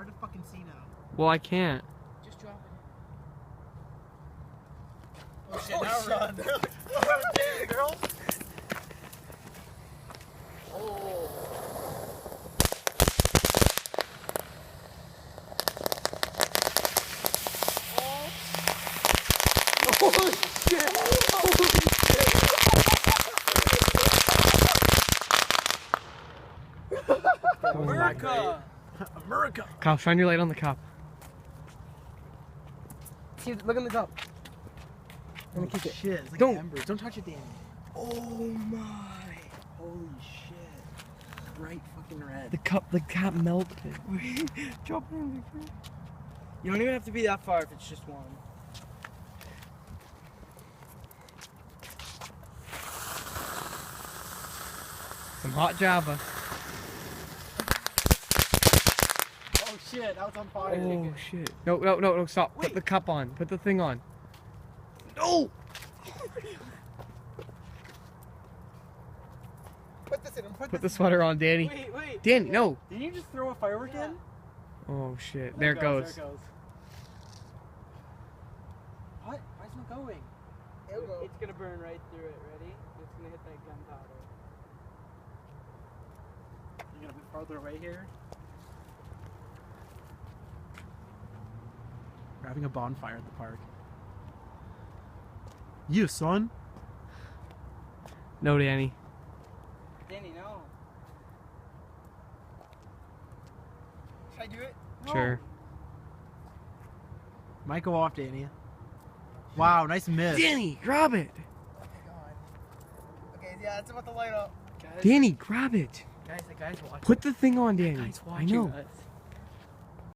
hard to fucking see now. Well, I can't. Just drop it. Oh shit, now run. Damn, girl. Oh. Holy shit! Holy shit! America! America. Kyle, shine your light on the cup. See, look in the cup. Let me kick it. Shit, it's like Don't. embers. Don't touch it, Danny. Oh my. Holy shit. Bright fucking red. The cap melted. Drop it in, Victor. You don't even have to be that far if it's just one. Some hot Java. Oh shit, that was on fire. Oh shit. No, stop. Wait. Put the cup on. Put the thing on. No! Put this in. Put the sweater on, Danny. Wait. Danny, no! Did you just throw a firework in? Oh shit. There it goes. There it goes. What? Why isn't it going? It'll go. It's gonna burn right through it. Ready? It's gonna hit that gunpowder. You're gonna be farther away here. We're having a bonfire at the park. You, son. No, Danny. Danny, no. Should I do it? Sure. Might go off, Danny. Wow, nice miss. Danny, grab it! Oh my god. Okay, yeah, it's about to light up. Guys, Danny, grab it! guys, the guy's watching. Put the thing on, Danny. The guy's I watching know. us.